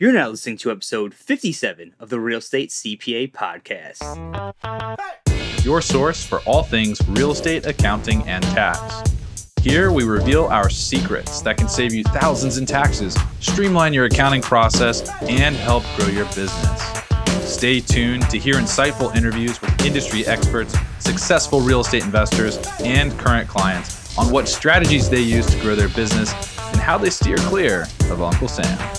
You're now listening to episode 57 of the Real Estate CPA podcast. Your source for all things real estate, accounting, and tax. Here we reveal our secrets that can save you thousands in taxes, streamline your accounting process, and help grow your business. Stay tuned to hear insightful interviews with industry experts, successful real estate investors, and current clients on what strategies they use to grow their business and how they steer clear of Uncle Sam.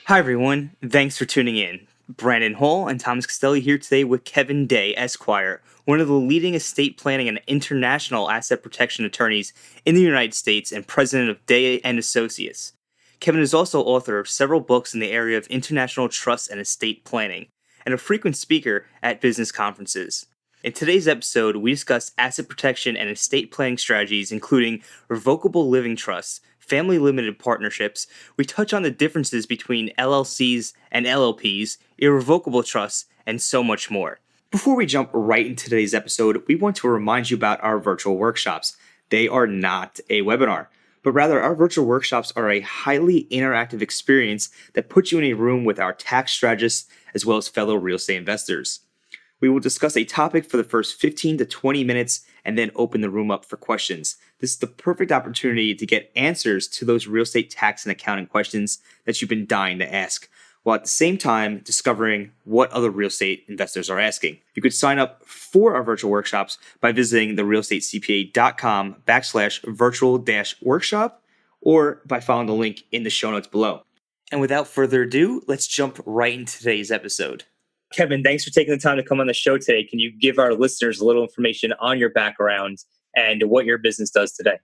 Hi everyone, thanks for tuning in. Brandon Hall and Thomas Castelli here today with Kevin Day, Esquire, one of the leading estate planning and international asset protection attorneys in the United States and president of Day & Associates. Kevin is also author of several books in the area of international trust and estate planning, and a frequent speaker at business conferences. In today's episode, we discuss asset protection and estate planning strategies, including revocable living trusts, family limited partnerships. We touch on the differences between LLCs and LLPs, irrevocable trusts, and so much more. Before we jump right into today's episode, we want to remind you about our virtual workshops. They are not a webinar, but rather our virtual workshops are a highly interactive experience that puts you in a room with our tax strategists as well as fellow real estate investors. We will discuss a topic for the first 15 to 20 minutes and then open the room up for questions. This is the perfect opportunity to get answers to those real estate tax and accounting questions that you've been dying to ask, while at the same time discovering what other real estate investors are asking. You could sign up for our virtual workshops by visiting therealestatecpa.com/virtual-workshop or by following the link in the show notes below. And without further ado, let's jump right into today's episode. Kevin, thanks for taking the time to come on the show today. Can you give our listeners a little information on your background and what your business does today?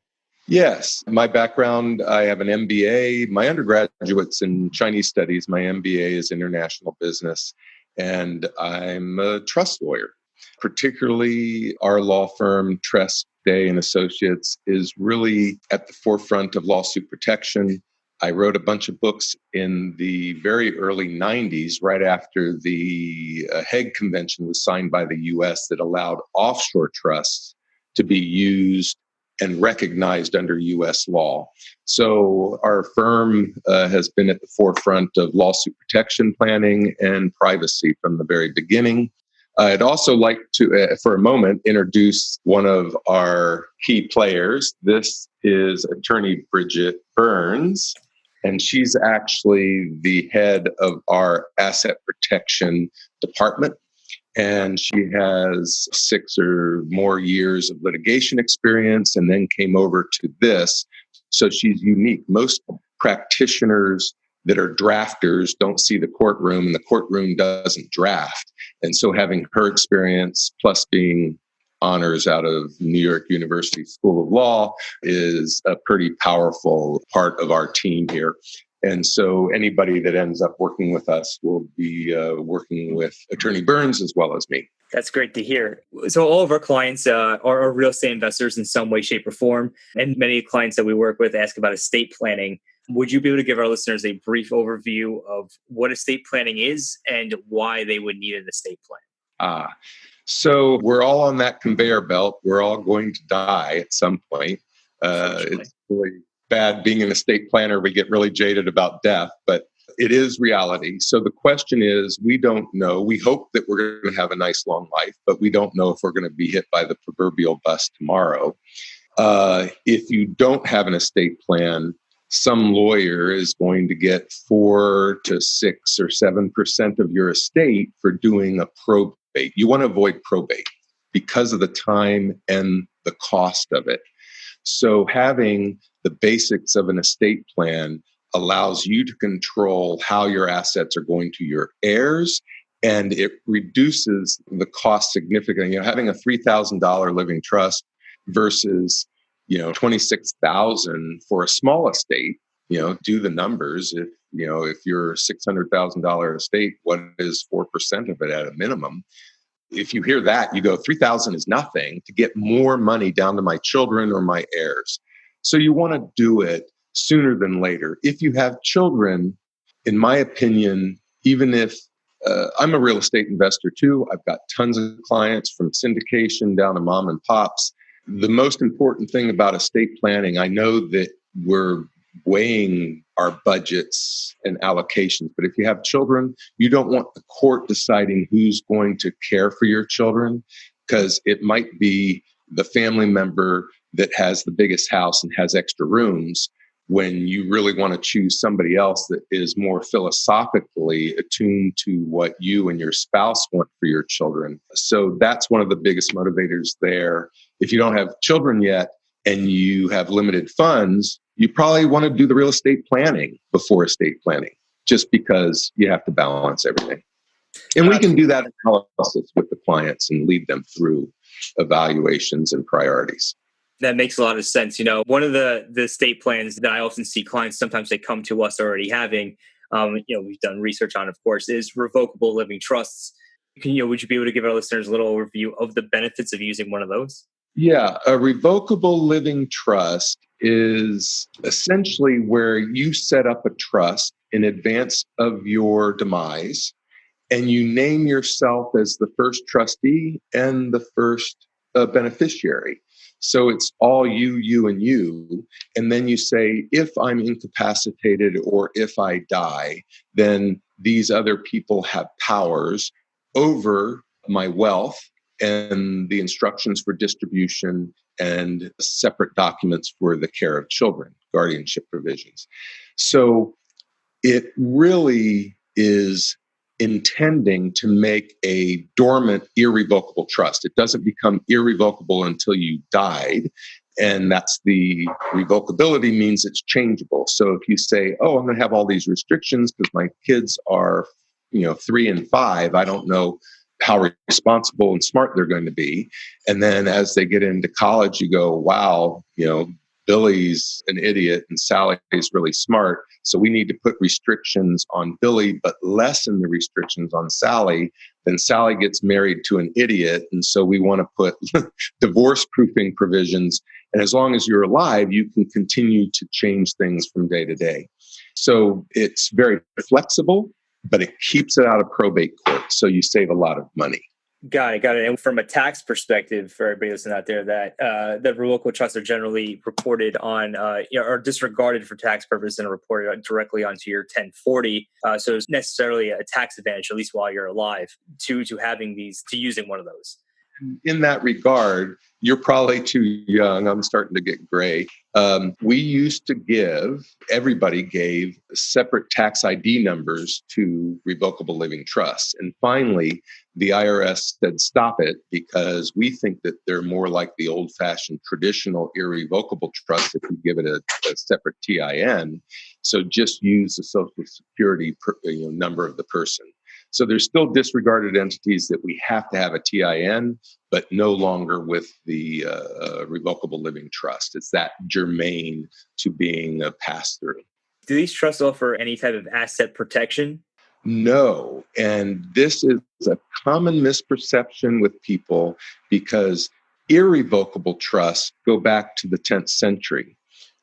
Yes. My background, I have an MBA. My undergraduate's in Chinese studies. My MBA is international business, and I'm a trust lawyer. Particularly our law firm, Tresp, Day & Associates, is really at the forefront of lawsuit protection. I wrote a bunch of books in the very early 90s, right after the Hague Convention was signed by the U.S. that allowed offshore trusts to be used and recognized under U.S. law. So our firm has been at the forefront of lawsuit protection planning and privacy from the very beginning. I'd also like to, for a moment, introduce one of our key players. This is attorney Bridgette Burns, and she's actually the head of our asset protection department. And she has 6 or more years of litigation experience and then came over to this. So she's unique. Most practitioners that are drafters don't see the courtroom, and the courtroom doesn't draft. And so having her experience plus being honors out of New York University School of Law is a pretty powerful part of our team here. And so anybody that ends up working with us will be working with Attorney Burns as well as me. That's great to hear. So all of our clients are real estate investors in some way, shape, or form. And many clients that we work with ask about estate planning. Would you be able to give our listeners a brief overview of what estate planning is and why they would need an estate plan? So we're all on that conveyor belt. We're all going to die at some point. It's really bad being an estate planner. We get really jaded about death, but it is reality. So the question is, we don't know. We hope that we're going to have a nice long life, but we don't know if we're going to be hit by the proverbial bus tomorrow. If you don't have an estate plan, some lawyer is going to get 4 to 6 or 7% of your estate for doing a probate. You want to avoid probate because of the time and the cost of it. So having the basics of an estate plan allows you to control how your assets are going to your heirs, and it reduces the cost significantly. Having a $3,000 living trust versus, $26,000 for a small estate, do the numbers. If you're $600,000 estate, what is 4% of it at a minimum? If you hear that, you go, 3,000 is nothing to get more money down to my children or my heirs. So you want to do it sooner than later. If you have children, in my opinion, even if I'm a real estate investor too, I've got tons of clients from syndication down to mom and pops. The most important thing about estate planning, I know that we're weighing our budgets and allocations. But if you have children, you don't want the court deciding who's going to care for your children, because it might be the family member that has the biggest house and has extra rooms, when you really want to choose somebody else that is more philosophically attuned to what you and your spouse want for your children. So that's one of the biggest motivators there. If you don't have children yet and you have limited funds, you probably want to do the real estate planning before estate planning, just because you have to balance everything. And we can do that analysis with the clients and lead them through evaluations and priorities. That makes a lot of sense. One of the estate plans that I often see clients, sometimes they come to us already having, we've done research on, of course, is revocable living trusts. Would you be able to give our listeners a little overview of the benefits of using one of those? Yeah, a revocable living trust is essentially where you set up a trust in advance of your demise, and you name yourself as the first trustee and the first beneficiary. So it's all you, and you. And then you say, if I'm incapacitated or if I die, then these other people have powers over my wealth and the instructions for distribution and separate documents for the care of children, guardianship provisions. So it really is intending to make a dormant, irrevocable trust. It doesn't become irrevocable until you died. And that's the revocability means it's changeable. So if you say, oh, I'm going to have all these restrictions because my kids are, 3 and 5, I don't know how responsible and smart they're going to be. And then as they get into college, you go, wow, Billy's an idiot and Sally's really smart. So we need to put restrictions on Billy, but lessen the restrictions on Sally. Then Sally gets married to an idiot. And so we want to put divorce proofing provisions. And as long as you're alive, you can continue to change things from day to day. So it's very flexible, but it keeps it out of probate court. So you save a lot of money. Got it. And from a tax perspective, for everybody listening out there, that the revocable trusts are generally reported on, are disregarded for tax purposes and are reported directly onto your 1040. So it's necessarily a tax advantage, at least while you're alive, to having these, to using one of those. In that regard, you're probably too young. I'm starting to get gray. We used to everybody gave separate tax ID numbers to revocable living trusts. And finally, the IRS said, stop it, because we think that they're more like the old-fashioned traditional irrevocable trust if you give it a separate TIN. So just use the Social Security number of the person. So there's still disregarded entities that we have to have a TIN, but no longer with the revocable living trust. It's that germane to being a pass-through. Do these trusts offer any type of asset protection? No. And this is a common misperception with people, because irrevocable trusts go back to the 10th century.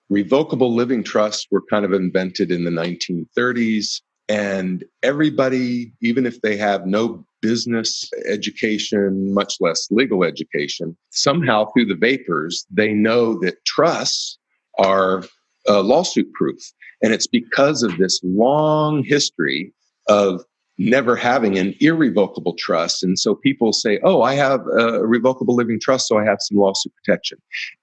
Revocable living trusts were kind of invented in the 1930s. And everybody, even if they have no business education, much less legal education, somehow through the vapors, they know that trusts are lawsuit proof. And it's because of this long history of never having an irrevocable trust. And so people say, oh, I have a revocable living trust, so I have some lawsuit protection.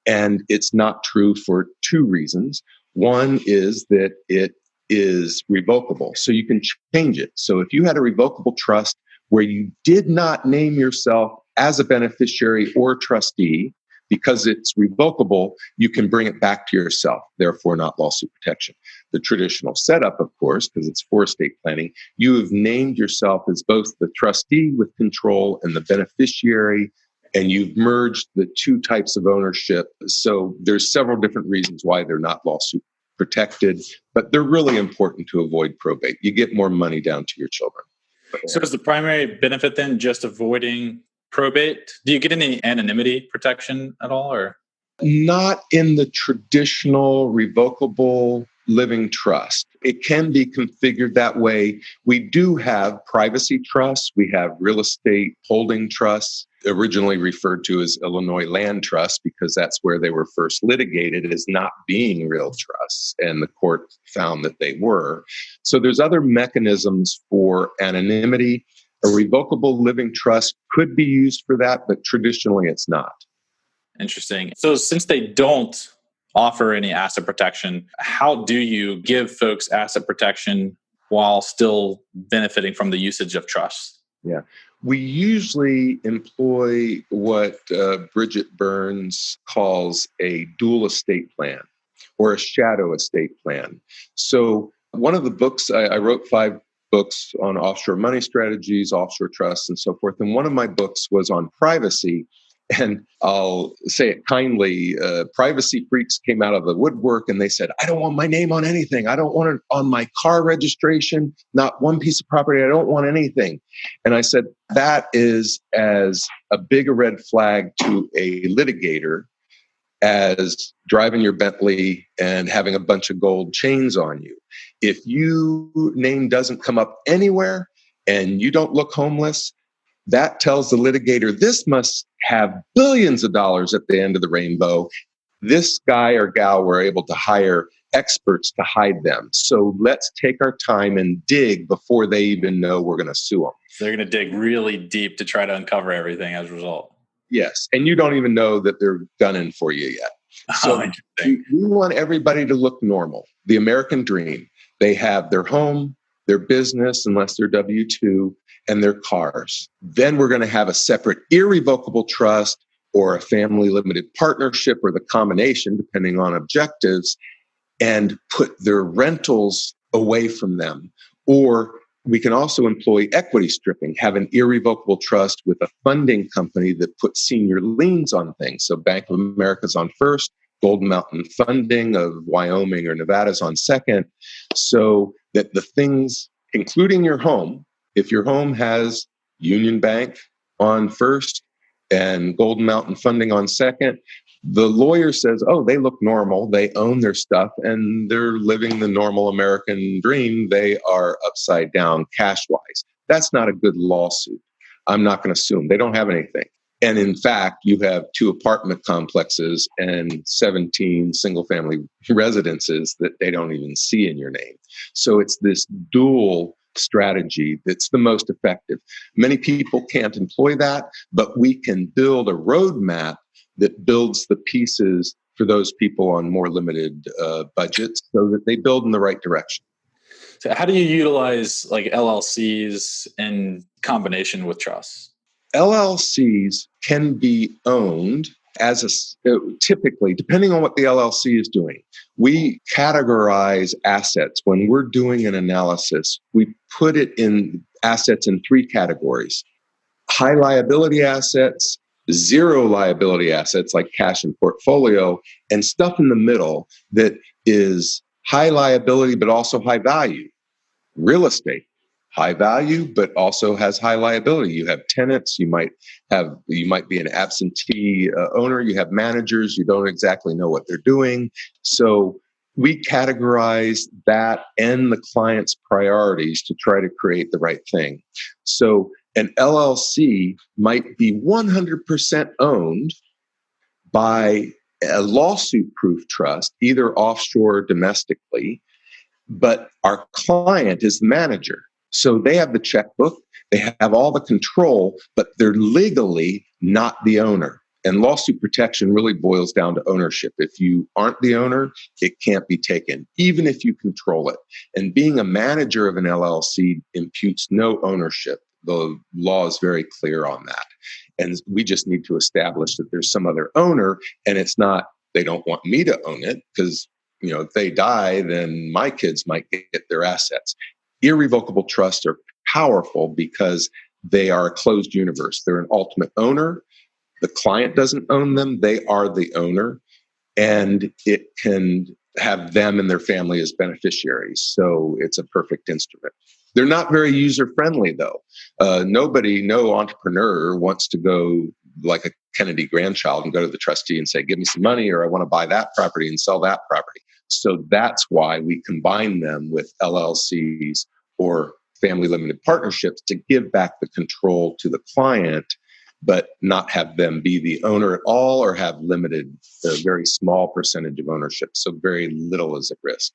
And it's not true for two reasons. One is that it is revocable, so you can change it. So if you had a revocable trust where you did not name yourself as a beneficiary or trustee, because it's revocable, you can bring it back to yourself, therefore not lawsuit protection. The traditional setup, of course, because it's for estate planning, you have named yourself as both the trustee with control and the beneficiary, and you've merged the two types of ownership. So there's several different reasons why they're not lawsuit protected, but they're really important to avoid probate. You get more money down to your children. So is the primary benefit then just avoiding probate? Do you get any anonymity protection at all, or? Not in the traditional revocable living trust. It can be configured that way. We do have privacy trusts. We have real estate holding trusts. originally referred to as Illinois land trusts because that's where they were first litigated as not being real trusts, and the court found that they were. So there's other mechanisms for anonymity. A revocable living trust could be used for that, but traditionally it's not. Interesting. So since they don't offer any asset protection, how do you give folks asset protection while still benefiting from the usage of trusts? Yeah. We usually employ what Bridgette Burns calls a dual estate plan or a shadow estate plan. So one of the books, I wrote 5 books on offshore money strategies, offshore trusts, and so forth. And one of my books was on privacy. And I'll say it kindly, privacy freaks came out of the woodwork and they said, I don't want my name on anything. I don't want it on my car registration, not one piece of property. I don't want anything. And I said, that is as a big a red flag to a litigator as driving your Bentley and having a bunch of gold chains on you. If your name doesn't come up anywhere and you don't look homeless, that tells the litigator this must have billions of dollars at the end of the rainbow. This guy or gal were able to hire experts to hide them. So let's take our time and dig before they even know we're going to sue them. So they're going to dig really deep to try to uncover everything as a result. Yes. And you don't even know that they're gunning for you yet. So we want everybody to look normal. The American dream. They have their home, their business, unless they're W-2, and their cars. Then we're going to have a separate irrevocable trust or a family limited partnership or the combination, depending on objectives, and put their rentals away from them. Or we can also employ equity stripping, have an irrevocable trust with a funding company that puts senior liens on things. So Bank of America's on first, Golden Mountain Funding of Wyoming or Nevada's on second, so that the things, including your home, if your home has Union Bank on first and Golden Mountain Funding on second, the lawyer says, oh, they look normal. They own their stuff and they're living the normal American dream. They are upside down cash-wise. That's not a good lawsuit. I'm not going to sue them. They don't have anything. And in fact, you have 2 apartment complexes and 17 single-family residences that they don't even see in your name. So it's this dual strategy that's the most effective. Many people can't employ that, but we can build a roadmap that builds the pieces for those people on more limited budgets so that they build in the right direction. So how do you utilize like LLCs in combination with trusts? LLCs can be owned as typically, depending on what the LLC is doing. We categorize assets. When we're doing an analysis, we put it in assets in 3 categories: high liability assets, zero liability assets like cash and portfolio, and stuff in the middle that is high liability but also high value. Real estate, high value but also has high liability. You have tenants, you might be an absentee owner, you have managers, you don't exactly know what they're doing. So we categorize that and the client's priorities to try to create the right thing. So an LLC might be 100% owned by a lawsuit-proof trust, either offshore or domestically, but our client is the manager. So they have the checkbook, they have all the control, but they're legally not the owner. And lawsuit protection really boils down to ownership. If you aren't the owner, it can't be taken, even if you control it. And being a manager of an LLC imputes no ownership. The law is very clear on that. And we just need to establish that there's some other owner, and it's not, they don't want me to own it because, if they die, then my kids might get their assets. Irrevocable trusts are powerful because they are a closed universe. They're an ultimate owner. The client doesn't own them. They are the owner, and it can have them and their family as beneficiaries. So it's a perfect instrument. They're not very user-friendly, though. No entrepreneur wants to go like a Kennedy grandchild and go to the trustee and say, give me some money, or I want to buy that property and sell that property. So that's why we combine them with LLCs or family limited partnerships to give back the control to the client but not have them be the owner at all or have limited, a very small percentage of ownership. So very little is at risk.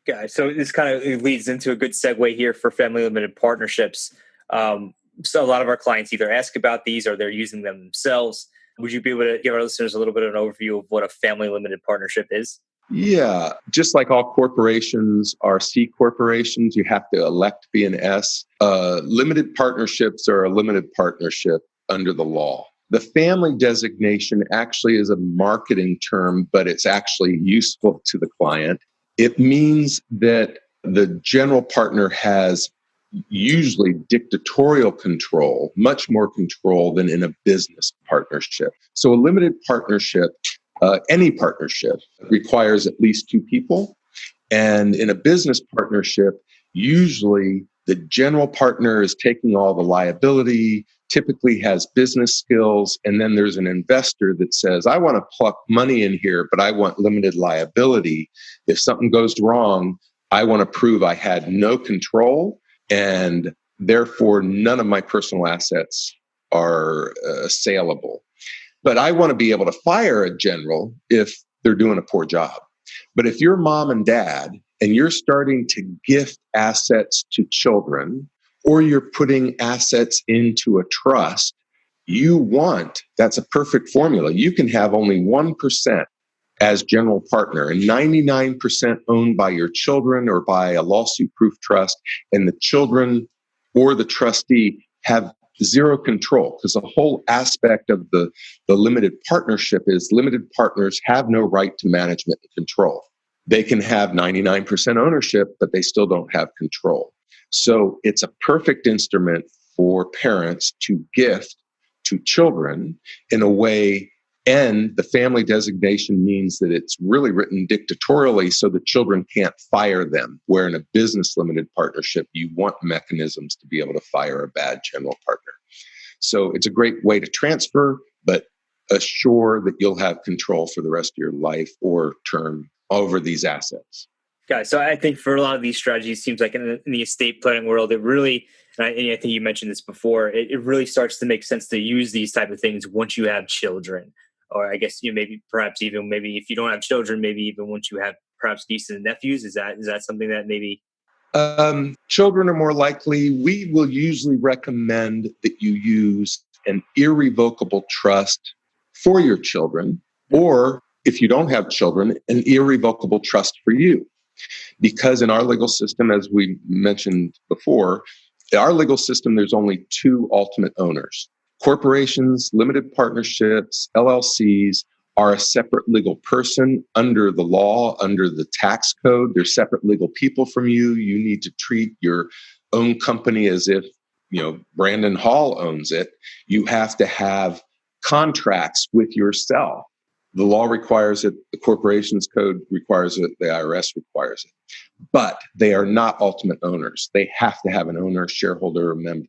Yeah, so this kind of leads into a good segue here for family limited partnerships. So a lot of our clients either ask about these or they're using them themselves. Would you be able to give our listeners a little bit of an overview of what a family limited partnership is? Yeah, just like all corporations are C corporations, you have to elect to be an S. Limited partnerships are a limited partnership under the law. The family designation actually is a marketing term, but it's actually useful to the client. It means that the general partner has usually dictatorial control, much more control than in a business partnership. So a limited partnership, any partnership, requires at least two people. And in a business partnership, usually the general partner is taking all the liability, typically has business skills, and then there's an investor that says, I want to pluck money in here, but I want limited liability. If something goes wrong, I want to prove I had no control, and therefore none of my personal assets are saleable. But I want to be able to fire a general if they're doing a poor job. But if you're mom and dad and you're starting to gift assets to children, or you're putting assets into a trust, that's a perfect formula. You can have only 1% as general partner and 99% owned by your children or by a lawsuit-proof trust, and the children or the trustee have zero control, because the whole aspect of the limited partnership is limited partners have no right to management and control. They can have 99% ownership, but they still don't have control. So it's a perfect instrument for parents to gift to children in a way. And the family designation means that it's really written dictatorially so the children can't fire them, where in a business limited partnership, you want mechanisms to be able to fire a bad general partner. So it's a great way to transfer, but assure that you'll have control for the rest of your life or term over these assets. Guys, so I think for a lot of these strategies, it seems like in the estate planning world, it really, and I think you mentioned this before, it really starts to make sense to use these type of things once you have children. Or I guess maybe perhaps even maybe if you don't have children, maybe even once you have perhaps nieces and nephews. Is that something that maybe? Children are more likely. We will usually recommend that you use an irrevocable trust for your children, or if you don't have children, an irrevocable trust for you. Because in our legal system, as we mentioned before, in our legal system, there's only two ultimate owners. Corporations, limited partnerships, LLCs are a separate legal person under the law, under the tax code. They're separate legal people from you. You need to treat your own company as if, Brandon Hall owns it. You have to have contracts with yourself. The law requires it. The corporations code requires it. The IRS requires it. But they are not ultimate owners. They have to have an owner, shareholder, or member.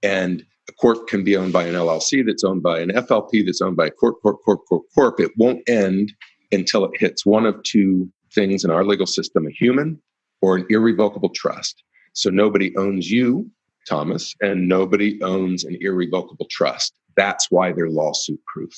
And a corp can be owned by an LLC that's owned by an FLP that's owned by a corp. It won't end until it hits one of two things in our legal system: a human or an irrevocable trust. So nobody owns you, Thomas, and nobody owns an irrevocable trust. That's why they're lawsuit proof.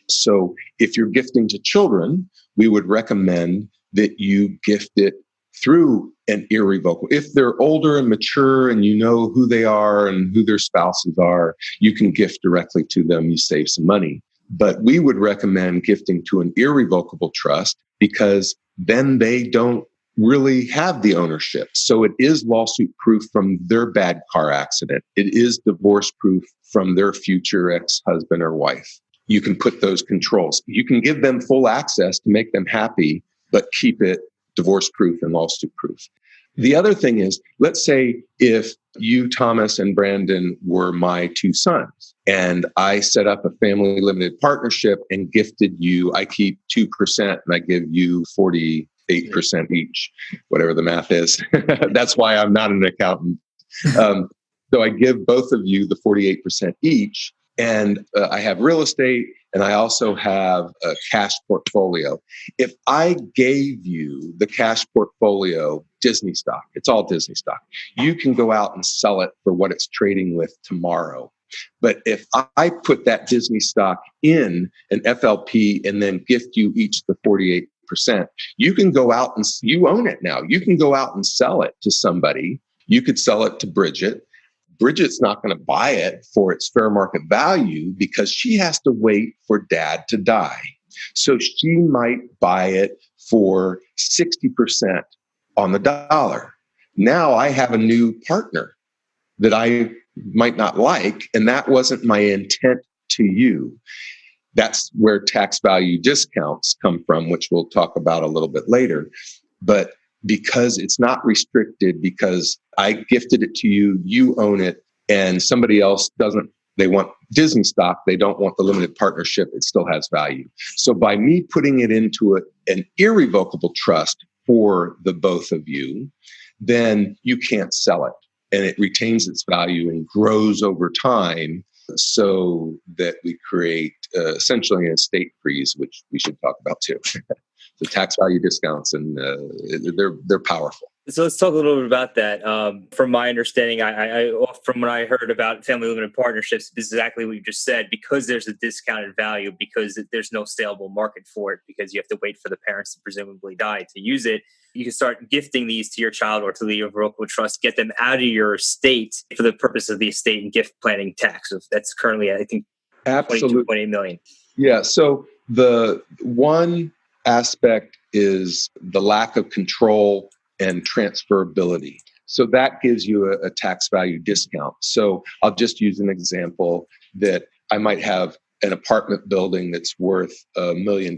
So if you're gifting to children, we would recommend that you gift it through an irrevocable. If they're older and mature and you know who they are and who their spouses are, you can gift directly to them. You save some money. But we would recommend gifting to an irrevocable trust, because then they don't really have the ownership. So it is lawsuit proof from their bad car accident. It is divorce proof from their future ex-husband or wife. You can put those controls. You can give them full access to make them happy, but keep it divorce proof and lawsuit proof. The other thing is, let's say if you, Thomas, and Brandon were my two sons, and I set up a family limited partnership and gifted you, I keep 2% and I give you 48% each, whatever the math is. That's why I'm not an accountant. So I give both of you the 48% each. And I have real estate, and I also have a cash portfolio. If I gave you the cash portfolio, Disney stock, it's all Disney stock, you can go out and sell it for what it's trading with tomorrow. But if I put that Disney stock in an FLP and then gift you each the 48%, you can go out and you own it now. You can go out and sell it to somebody. You could sell it to Bridgette. Bridgette's not going to buy it for its fair market value because she has to wait for dad to die. So she might buy it for 60% on the dollar. Now I have a new partner that I might not like, and that wasn't my intent to you. That's where tax value discounts come from, which we'll talk about a little bit later. But because it's not restricted, because I gifted it to you, you own it, and somebody else doesn't, they want Disney stock, they don't want the limited partnership, it still has value. So by me putting it into an irrevocable trust for the both of you, then you can't sell it. And it retains its value and grows over time so that we create essentially an estate freeze, which we should talk about too. The tax value discounts, and they're powerful. So let's talk a little bit about that. From my understanding, from what I heard about family limited partnerships, exactly what you just said, because there's a discounted value, because there's no saleable market for it, because you have to wait for the parents to presumably die to use it. You can start gifting these to your child or to the Irrevocable Trust, get them out of your estate for the purpose of the estate and gift planning tax. So that's currently, I think, Absolutely. 22.8 million. Yeah. So the one aspect is the lack of control and transferability. So that gives you a tax value discount. So I'll just use an example that I might have an apartment building that's worth $1 million,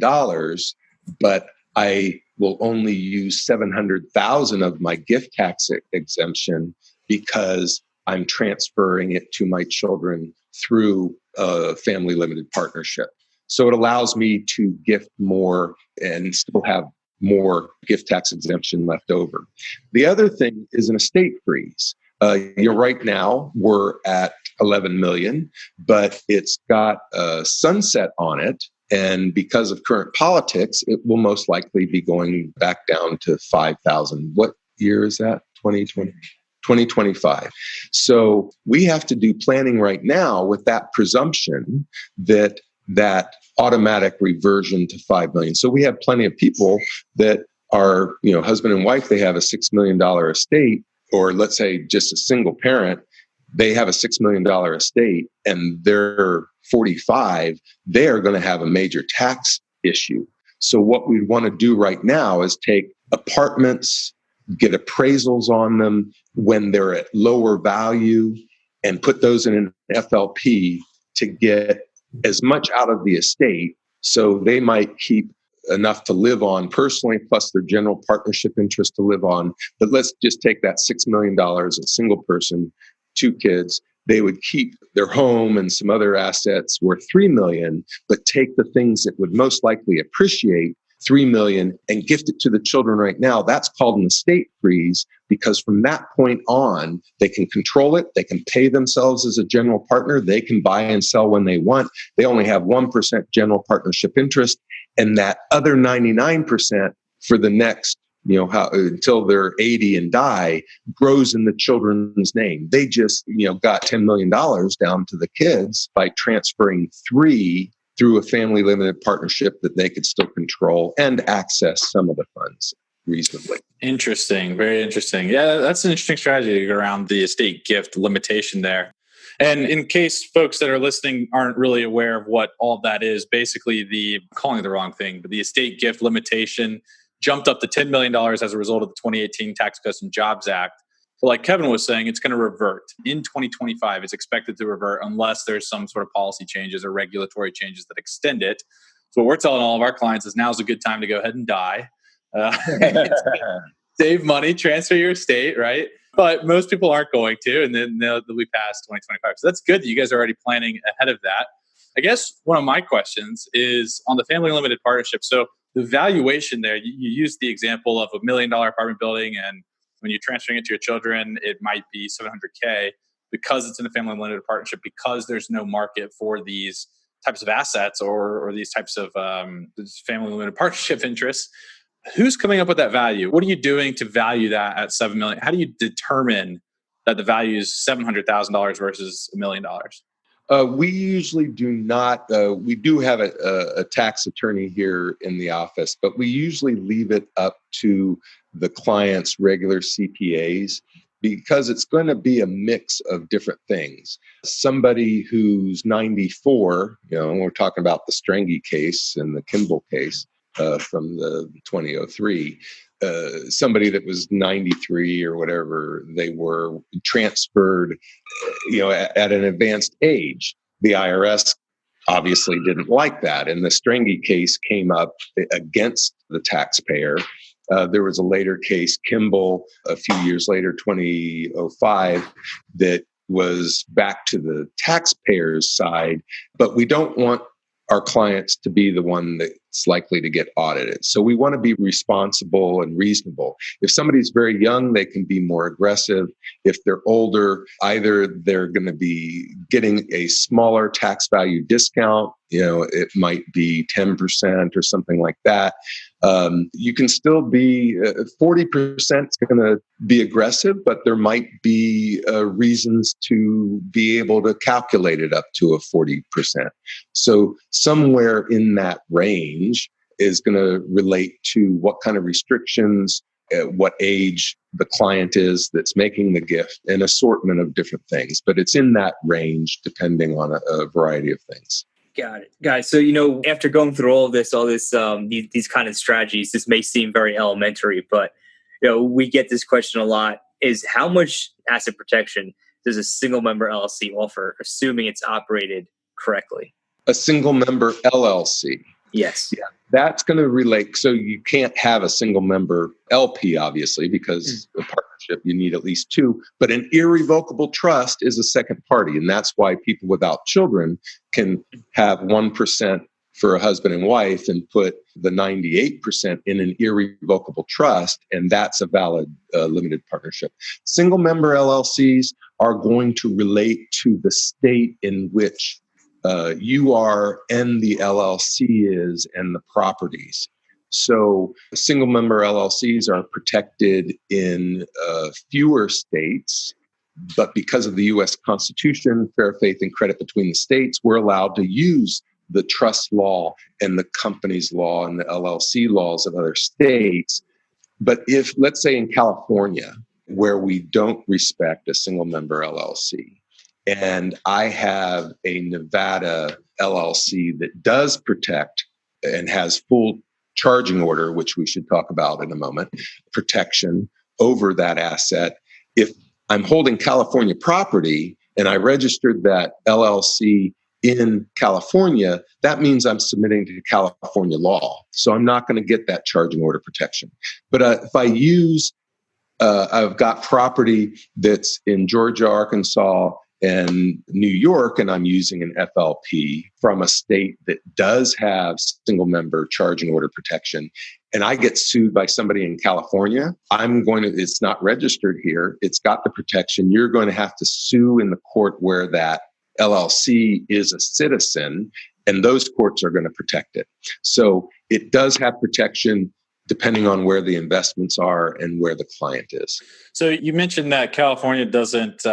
but I will only use 700,000 of my gift tax exemption because I'm transferring it to my children through a family limited partnership. So it allows me to gift more and still have more gift tax exemption left over. The other thing is an estate freeze. Right now we're at 11 million, but it's got a sunset on it. And because of current politics, it will most likely be going back down to 5,000. What year is that? 2020? 2025. So we have to do planning right now with that presumption that automatic reversion to 5 million. So we have plenty of people that are, husband and wife, they have a $6 million estate, or let's say just a single parent, they have a $6 million estate and they're 45, they are going to have a major tax issue. So what we want to do right now is take apartments, get appraisals on them when they're at lower value, and put those in an FLP to get as much out of the estate, so they might keep enough to live on personally, plus their general partnership interest to live on. But let's just take that $6 million, a single person, 2 kids. They would keep their home and some other assets worth $3 million, but take the things that would most likely appreciate $3 million and gift it to the children right now. That's called an estate freeze, because from that point on, they can control it. They can pay themselves as a general partner. They can buy and sell when they want. They only have 1% general partnership interest. And that other 99% for the next, until they're 80 and die, grows in the children's name. They just, got $10 million down to the kids by transferring 3 through a family limited partnership that they could still control and access some of the funds reasonably. Interesting. Very interesting. Yeah, that's an interesting strategy around the estate gift limitation there. And in case folks that are listening aren't really aware of what all that is, basically I'm calling it the wrong thing, but the estate gift limitation jumped up to $10 million as a result of the 2018 Tax Cuts and Jobs Act. So like Kevin was saying, it's going to revert. In 2025, it's expected to revert unless there's some sort of policy changes or regulatory changes that extend it. So what we're telling all of our clients is now's a good time to go ahead and die. Save money, transfer your estate, right? But most people aren't going to, and then they'll be past 2025. So that's good that you guys are already planning ahead of that. I guess one of my questions is on the family limited partnership. So the valuation there, you used the example of $1 million apartment building, and when you're transferring it to your children, it might be $700K because it's in a family limited partnership, because there's no market for these types of assets or these types of family limited partnership interests. Who's coming up with that value? What are you doing to value that at $7 million? How do you determine that the value is $700,000 versus $1 million? We usually do not. We do have a tax attorney here in the office, but we usually leave it up to the client's regular CPAs because it's going to be a mix of different things. Somebody who's 94, we're talking about the Strenge case and the Kimball case from the 2003. Somebody that was 93 or whatever they were transferred at an advanced age. The IRS obviously didn't like that. And the Strenge case came up against the taxpayer. There was a later case, Kimball, a few years later, 2005, that was back to the taxpayer's side. But we don't want our clients to be the one that's likely to get audited. So we want to be responsible and reasonable. If somebody's very young, they can be more aggressive. If they're older, either they're going to be getting a smaller tax value discount, it might be 10% or something like that. You can still be 40% is going to be aggressive, but there might be reasons to be able to calculate it up to a 40%. So somewhere in that range is going to relate to what kind of restrictions, at what age the client is that's making the gift, an assortment of different things. But it's in that range depending on a variety of things. Got it. Guys, so, after going through all this, these kind of strategies, this may seem very elementary, but, we get this question a lot, is how much asset protection does a single member LLC offer, assuming it's operated correctly? A single member LLC. Yes. Yeah, that's going to relate. So you can't have a single member LP, obviously, because a partnership, you need at least two. But an irrevocable trust is a second party. And that's why people without children can have 1% for a husband and wife and put the 98% in an irrevocable trust. And that's a valid limited partnership. Single member LLCs are going to relate to the state in which you are and the LLC is and the properties. So single member LLCs are protected in fewer states, but because of the U.S. Constitution, fair faith and credit between the states, we're allowed to use the trust law and the company's law and the LLC laws of other states. But if, let's say in California, where we don't respect a single member LLC, and I have a Nevada LLC that does protect and has full charging order, which we should talk about in a moment, protection over that asset. If I'm holding California property and I registered that LLC in California, that means I'm submitting to California law. So I'm not going to get that charging order protection. But if I use, I've got property that's in Georgia, Arkansas, and New York, and I'm using an FLP from a state that does have single member charging order protection, and I get sued by somebody in California, it's not registered here, it's got the protection, you're going to have to sue in the court where that LLC is a citizen, and those courts are going to protect it. So it does have protection depending on where the investments are and where the client is. So you mentioned that California doesn't,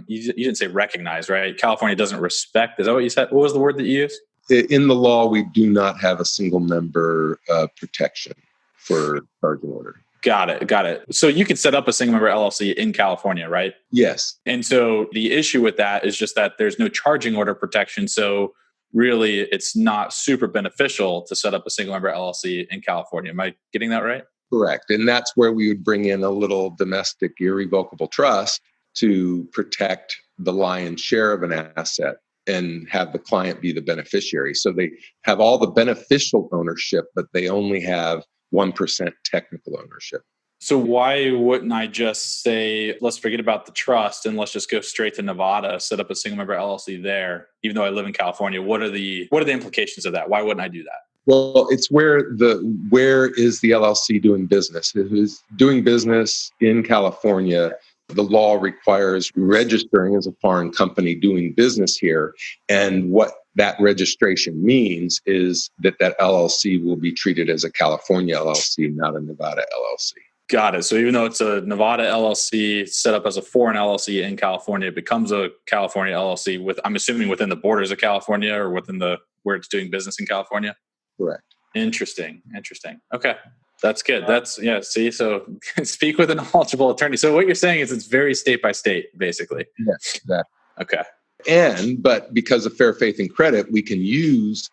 you didn't say recognize, right? California doesn't respect. Is that what you said? What was the word that you used? In the law, we do not have a single member protection for charging order. Got it. So you could set up a single member LLC in California, right? Yes. And so the issue with that is just that there's no charging order protection. So really, it's not super beneficial to set up a single member LLC in California. Am I getting that right? Correct. And that's where we would bring in a little domestic irrevocable trust to protect the lion's share of an asset and have the client be the beneficiary. So they have all the beneficial ownership, but they only have 1% technical ownership. So why wouldn't I just say, let's forget about the trust and let's just go straight to Nevada, set up a single member LLC there, even though I live in California? What are the implications of that? Why wouldn't I do that? Well, it's where is the LLC doing business? It is doing business in California. The law requires registering as a foreign company doing business here. And what that registration means is that LLC will be treated as a California LLC, not a Nevada LLC. Got it. So even though it's a Nevada LLC set up as a foreign LLC in California, it becomes a California LLC with, I'm assuming, within the borders of California or within the where it's doing business in California. Correct. Interesting. Okay. That's good. See, so speak with a knowledgeable attorney. So what you're saying is it's very state by state, basically. Yes, exactly. Okay. But because of fair faith and credit, we can use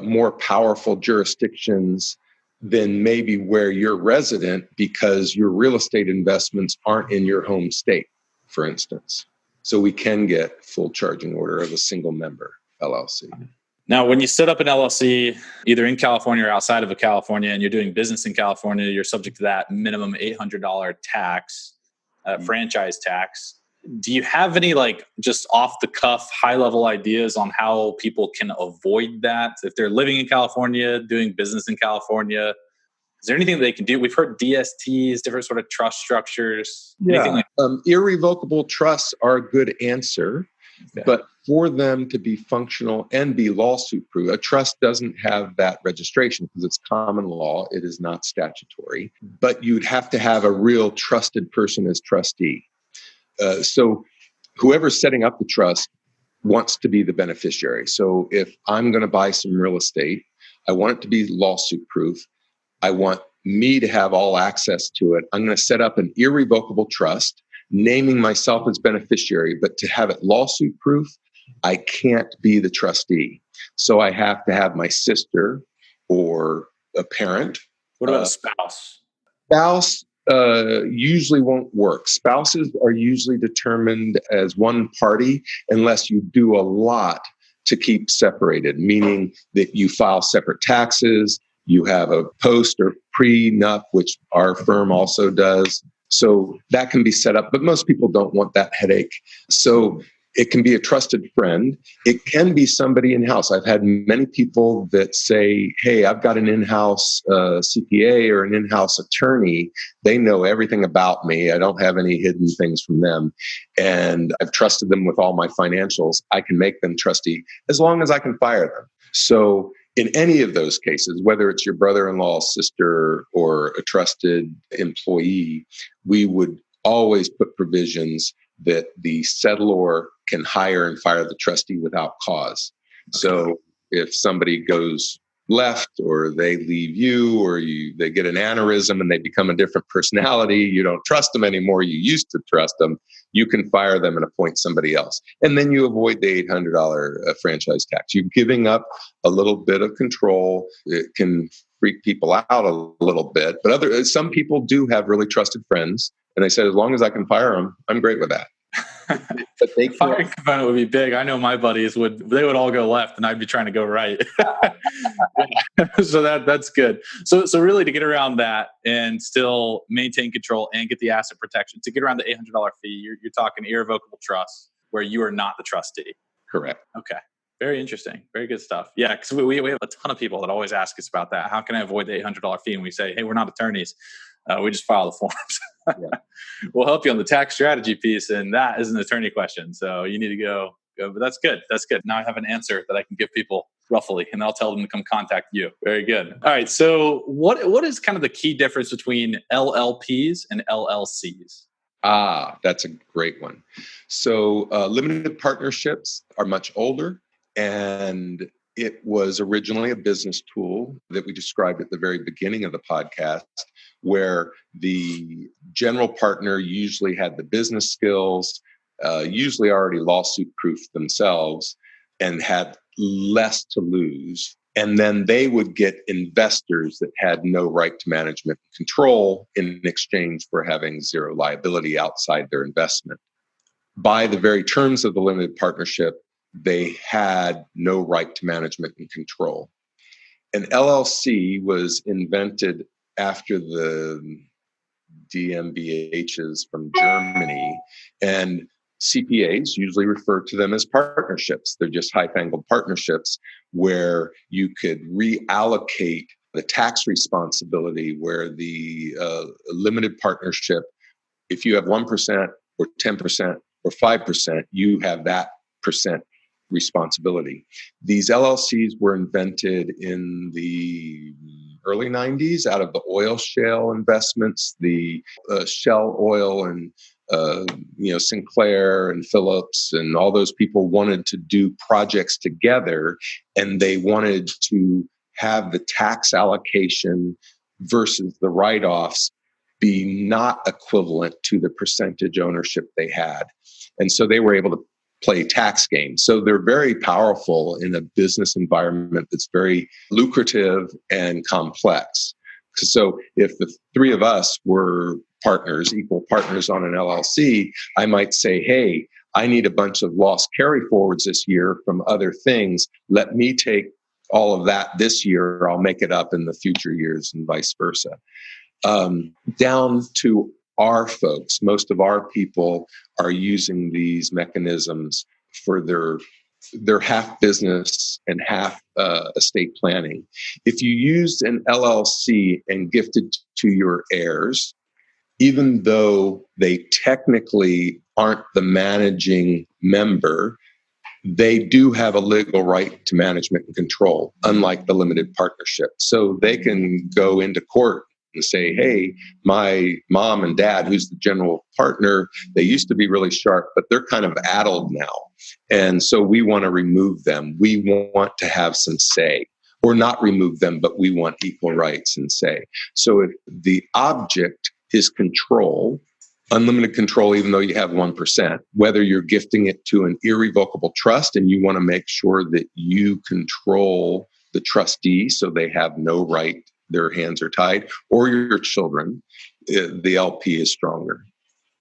more powerful jurisdictions than maybe where you're resident because your real estate investments aren't in your home state, for instance. So we can get full charging order of a single member LLC. Now, when you set up an LLC, either in California or outside of California, and you're doing business in California, you're subject to that minimum $800 tax, franchise tax. Do you have any just off the cuff, high level ideas on how people can avoid that? If they're living in California, doing business in California, is there anything they can do? We've heard DSTs, different sort of trust structures. Irrevocable trusts are a good answer, but for them to be functional and be lawsuit proof, a trust doesn't have that registration because it's common law. It is not statutory, but you'd have to have a real trusted person as trustee. So whoever's setting up the trust wants to be the beneficiary. So if I'm going to buy some real estate, I want it to be lawsuit proof. I want me to have all access to it. I'm going to set up an irrevocable trust, naming myself as beneficiary, but to have it lawsuit proof, I can't be the trustee. So I have to have my sister or a parent. What about a spouse? Spouse usually won't work. Spouses are usually determined as one party unless you do a lot to keep separated, meaning that you file separate taxes, you have a post or prenup, which our firm also does. So that can be set up, but most people don't want that headache. So it can be a trusted friend. It can be somebody in-house. I've had many people that say, hey, I've got an in-house CPA or an in-house attorney. They know everything about me. I don't have any hidden things from them. And I've trusted them with all my financials. I can make them trustee as long as I can fire them. So in any of those cases, whether it's your brother-in-law, sister, or a trusted employee, we would always put provisions that the settlor can hire and fire the trustee without cause. Okay. So if somebody goes left or they leave you or they get an aneurysm and they become a different personality, you don't trust them anymore, you used to trust them, you can fire them and appoint somebody else. And then you avoid the $800 franchise tax. You're giving up a little bit of control. It can freak people out a little bit, but some people do have really trusted friends. And they said, as long as I can fire them, I'm great with that. But they firing component would be big. I know my buddies would all go left and I'd be trying to go right. So that's good. So really to get around that and still maintain control and get the asset protection, to get around the $800 fee, you're talking irrevocable trusts where you are not the trustee. Correct. Okay. Very interesting. Very good stuff. Yeah, because we have a ton of people that always ask us about that. How can I avoid the $800 fee? And we say, hey, we're not attorneys. We just file the forms. Yeah. We'll help you on the tax strategy piece, and that is an attorney question. So you need to go. But that's good. That's good. Now I have an answer that I can give people roughly, and I'll tell them to come contact you. Very good. All right. So what is kind of the key difference between LLPs and LLCs? That's a great one. So limited partnerships are much older, and it was originally a business tool that we described at the very beginning of the podcast, where the general partner usually had the business skills, usually already lawsuit proof themselves, and had less to lose. And then they would get investors that had no right to management control in exchange for having zero liability outside their investment. By the very terms of the limited partnership, they had no right to management and control. An LLC was invented after the DMBHs from Germany, and CPAs usually refer to them as partnerships. They're just high-fangled partnerships where you could reallocate the tax responsibility, where the limited partnership, if you have 1% or 10% or 5%, you have that percent responsibility. These LLCs were invented in the early 90s out of the oil shale investments, the Shell Oil and Sinclair and Phillips and all those people wanted to do projects together, and they wanted to have the tax allocation versus the write-offs be not equivalent to the percentage ownership they had. And so they were able to play tax games. So they're very powerful in a business environment that's very lucrative and complex. So if the three of us were partners, equal partners on an LLC, I might say, hey, I need a bunch of loss carry forwards this year from other things. Let me take all of that this year. I'll make it up in the future years and vice versa. Down to our folks, most of our people are using these mechanisms for their half business and half estate planning. If you used an LLC and gifted to your heirs, even though they technically aren't the managing member, they do have a legal right to management and control, unlike the limited partnership. So they can go into court and say, hey, my mom and dad, who's the general partner, they used to be really sharp, but they're kind of addled now. And so we want to remove them. We want to have some say, or not remove them, but we want equal rights and say. So if the object is control, unlimited control, even though you have 1%, whether you're gifting it to an irrevocable trust and you want to make sure that you control the trustee so they have no right, their hands are tied, or your children, the LP is stronger.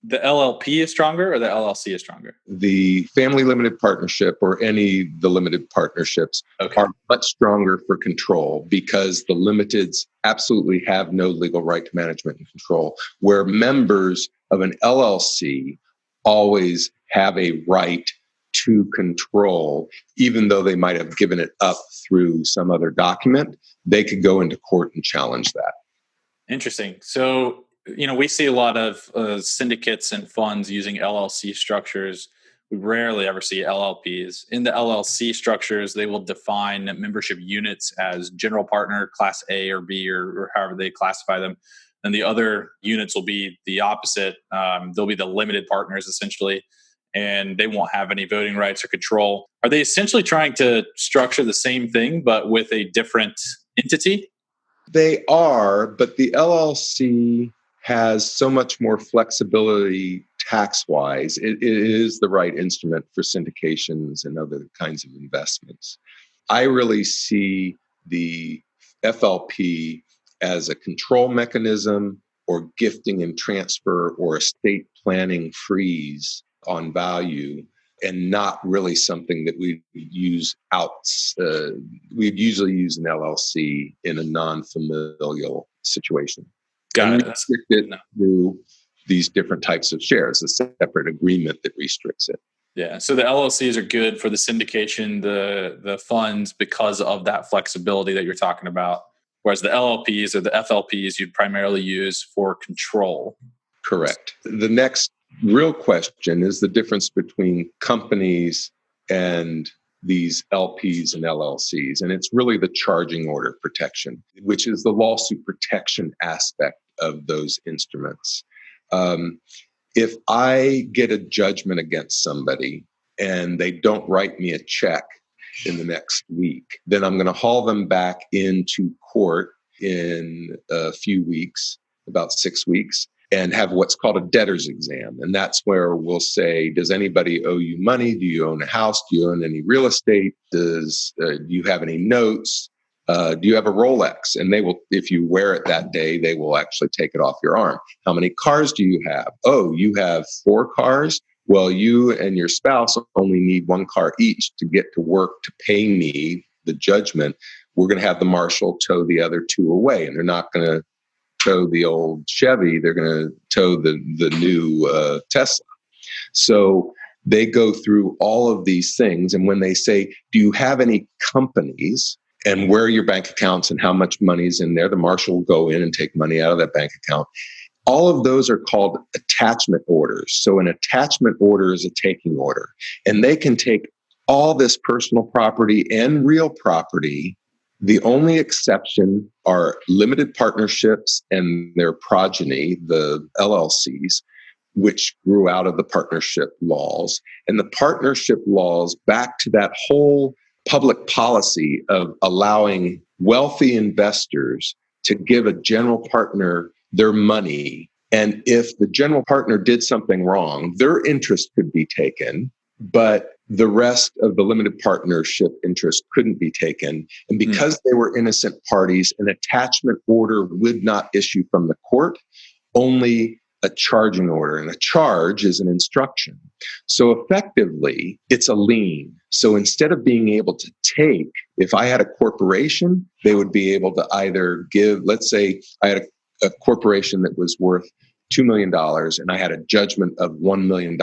The LLP is stronger or the LLC is stronger? The family limited partnership or the limited partnerships are much stronger for control because the limiteds absolutely have no legal right to management and control, where members of an LLC always have a right to control, even though they might have given it up through some other document. They could go into court and challenge that. Interesting. So, we see a lot of syndicates and funds using LLC structures. We rarely ever see LLPs. In the LLC structures, they will define membership units as general partner, class A or B, or however they classify them. And the other units will be the opposite. They'll be the limited partners, essentially, and they won't have any voting rights or control. Are they essentially trying to structure the same thing, but with a different entity? They are, but the LLC has so much more flexibility tax-wise. It is the right instrument for syndications and other kinds of investments. I really see the FLP as a control mechanism or gifting and transfer or estate planning freeze on value, and not really something that we'd use we'd usually use an LLC in a non-familial situation. Got it. Restrict it through these different types of shares, a separate agreement that restricts it. Yeah. So the LLCs are good for the syndication, the funds, because of that flexibility that you're talking about. Whereas the LLPs or the FLPs you'd primarily use for control. Correct. The next real question is the difference between companies and these LPs and LLCs. And it's really the charging order protection, which is the lawsuit protection aspect of those instruments. If I get a judgment against somebody and they don't write me a check in the next week, then I'm going to haul them back into court in a few weeks, about 6 weeks, and have what's called a debtors exam. And that's where we'll say, does anybody owe you money? Do you own a house? Do you own any real estate? Do you have any notes? Do you have a Rolex? And they will, if you wear it that day, they will actually take it off your arm. How many cars do you have? Oh, you have 4 cars? Well, you and your spouse only need 1 car each to get to work to pay me the judgment. We're going to have the marshal tow the other 2 away, and they're not going to tow the old Chevy. They're going to tow the new Tesla. So they go through all of these things. And when they say, do you have any companies, and where are your bank accounts and how much money is in there, the marshal will go in and take money out of that bank account. All of those are called attachment orders. So an attachment order is a taking order. And they can take all this personal property and real property The only exception are limited partnerships and their progeny, the LLCs, which grew out of the partnership laws. And the partnership laws back to that whole public policy of allowing wealthy investors to give a general partner their money. And if the general partner did something wrong, their interest could be taken, but the rest of the limited partnership interest couldn't be taken. And because they were innocent parties, an attachment order would not issue from the court, only a charging order. And a charge is an instruction. So effectively, it's a lien. So instead of being able to take, if I had a corporation, they would be able to either give, let's say I had a corporation that was worth $2 million and I had a judgment of $1 million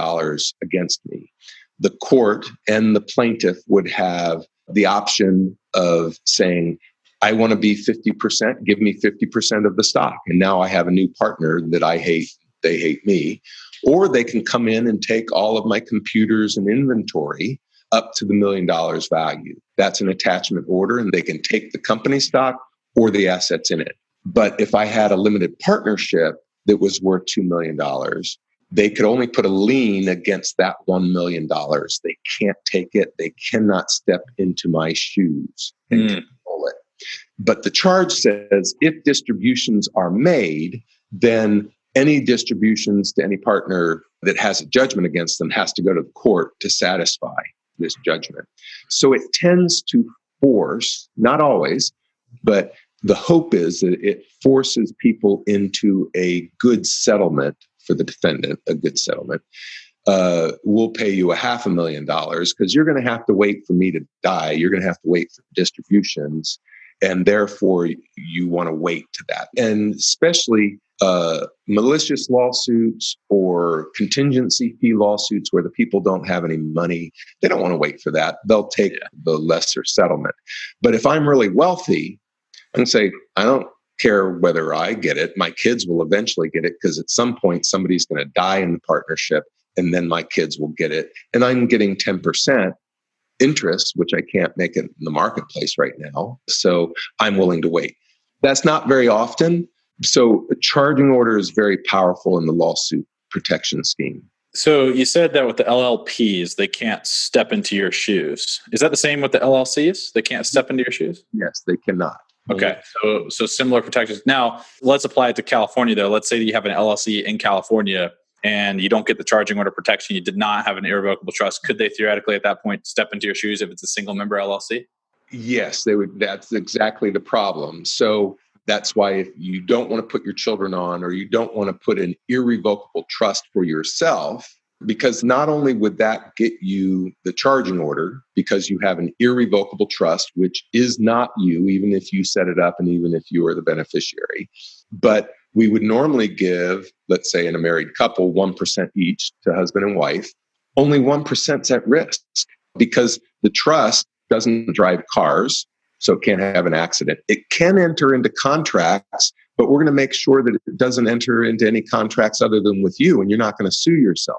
against me. The court and the plaintiff would have the option of saying, I want to be 50%, give me 50% of the stock. And now I have a new partner that I hate, they hate me. Or they can come in and take all of my computers and inventory up to the $1 million value. That's an attachment order, and they can take the company stock or the assets in it. But if I had a limited partnership that was worth $2 million, they could only put a lien against that $1 million. They can't take it. They cannot step into my shoes and control it. But the charge says if distributions are made, then any distributions to any partner that has a judgment against them has to go to the court to satisfy this judgment. So it tends to force, not always, but the hope is that it forces people into a good settlement for the defendant, a good settlement. We'll pay you $500,000 because you're going to have to wait for me to die. You're going to have to wait for distributions. And therefore, you want to wait to that. And especially malicious lawsuits or contingency fee lawsuits where the people don't have any money, they don't want to wait for that. They'll take the lesser settlement. But if I'm really wealthy, I can say, I don't care whether I get it. My kids will eventually get it because at some point somebody's going to die in the partnership and then my kids will get it. And I'm getting 10% interest, which I can't make it in the marketplace right now. So I'm willing to wait. That's not very often. So a charging order is very powerful in the lawsuit protection scheme. So you said that with the LLPs, they can't step into your shoes. Is that the same with the LLCs? They can't step into your shoes? Yes, they cannot. Okay. So similar protections. Now, let's apply it to California, though. Let's say that you have an LLC in California and you don't get the charging order protection. You did not have an irrevocable trust. Could they theoretically at that point step into your shoes if it's a single member LLC? Yes, they would. That's exactly the problem. So that's why if you don't want to put your children on, or you don't want to put an irrevocable trust for yourself, because not only would that get you the charging order, because you have an irrevocable trust, which is not you, even if you set it up and even if you are the beneficiary, but we would normally give, let's say in a married couple, 1% each to husband and wife. Only 1% is at risk because the trust doesn't drive cars, so it can't have an accident. It can enter into contracts, but we're going to make sure that it doesn't enter into any contracts other than with you, and you're not going to sue yourself.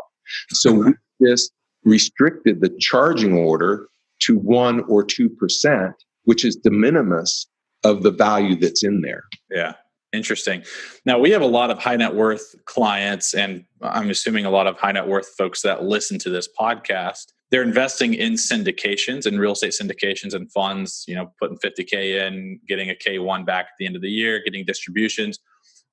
So we just restricted the charging order to 1 or 2%, which is de minimis of the value that's in there. Yeah. Interesting. Now, we have a lot of high net worth clients, and I'm assuming a lot of high net worth folks that listen to this podcast. They're investing in syndications and real estate syndications and funds, putting $50K in, getting a K1 back at the end of the year, getting distributions.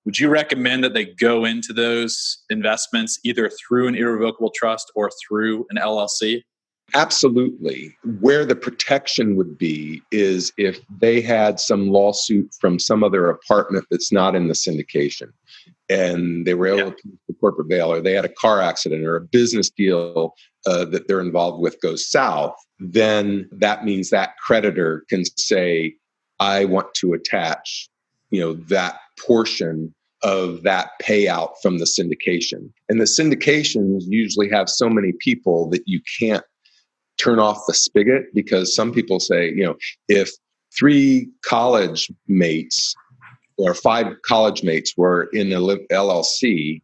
Would you recommend that they go into those investments either through an irrevocable trust or through an LLC? Absolutely. Where the protection would be is if they had some lawsuit from some other apartment that's not in the syndication and they were able to use the corporate veil, or they had a car accident or a business deal that they're involved with goes south, then that means that creditor can say, I want to attach, that portion of that payout from the syndication. And the syndications usually have so many people that you can't turn off the spigot, because some people say, if 3 college mates or 5 college mates were in a LLC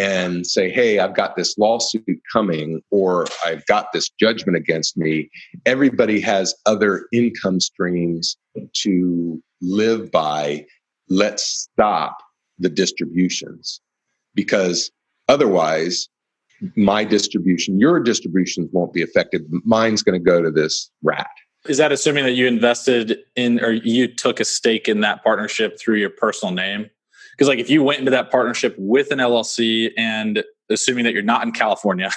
and say, hey, I've got this lawsuit coming, or I've got this judgment against me. Everybody has other income streams to live by. Let's stop the distributions, because otherwise my distribution, your distributions won't be affected. Mine's going to go to this rat. Is that assuming that you invested in, or you took a stake in that partnership through your personal name? Because like if you went into that partnership with an LLC, and assuming that you're not in California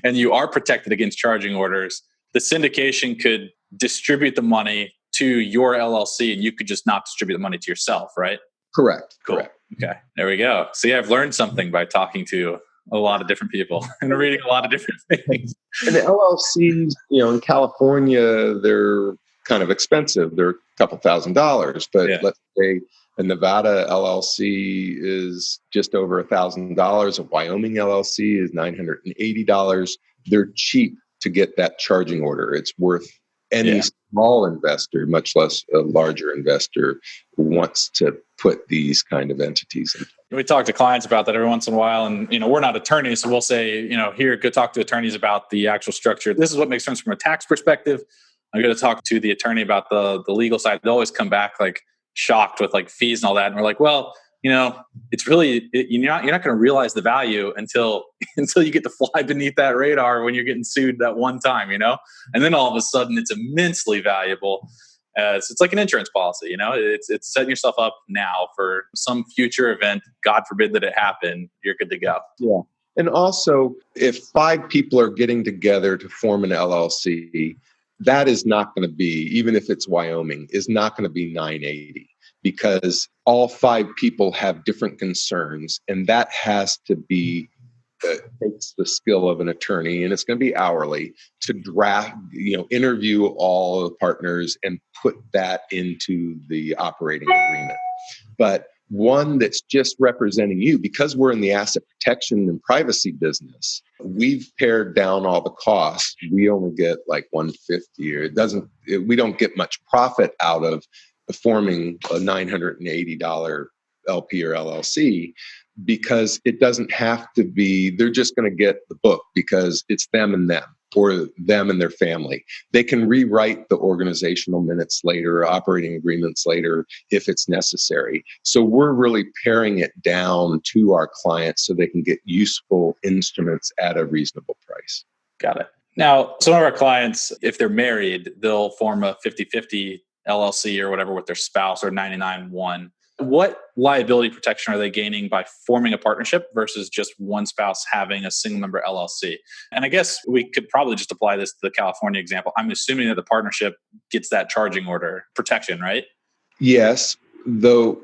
and you are protected against charging orders, the syndication could distribute the money to your LLC and you could just not distribute the money to yourself, right? Correct. Cool. Correct. Okay. There we go. See, I've learned something by talking to a lot of different people and reading a lot of different things. And the LLCs, in California, they're kind of expensive. They're a couple $1,000s, but let's say a Nevada LLC is just over $1,000. A Wyoming LLC is $980. They're cheap to get that charging order. It's worth any small investor, much less a larger investor, who wants to put these kind of entities in. We talk to clients about that every once in a while, and we're not attorneys, so we'll say, here, go talk to attorneys about the actual structure. This is what makes sense from a tax perspective. I'm going to talk to the attorney about the legal side. They always come back like shocked with like fees and all that, and we're like, well, it's really you're not going to realize the value until you get to fly beneath that radar when you're getting sued that one time, and then all of a sudden it's immensely valuable. It's like an insurance policy, it's setting yourself up now for some future event. God forbid that it happen, you're good to go. Yeah. And also, if 5 people are getting together to form an LLC, that is not going to be, even if it's Wyoming, is not going to be 980, because all 5 people have different concerns, and that has to be takes the skill of an attorney, and it's going to be hourly to draft, interview all the partners and put that into the operating agreement. But one that's just representing you, because we're in the asset protection and privacy business, we've pared down all the costs. We only get like $150, or we don't get much profit out of forming a $980 LP or LLC, because it doesn't have to be, they're just going to get the book because it's them and them, or them and their family. They can rewrite the organizational minutes later, operating agreements later, if it's necessary. So we're really paring it down to our clients so they can get useful instruments at a reasonable price. Got it. Now, some of our clients, if they're married, they'll form a 50-50 LLC or whatever with their spouse, or 99-1. What liability protection are they gaining by forming a partnership versus just one spouse having a single member LLC? And I guess we could probably just apply this to the California example. I'm assuming that the partnership gets that charging order protection, right? Yes, though,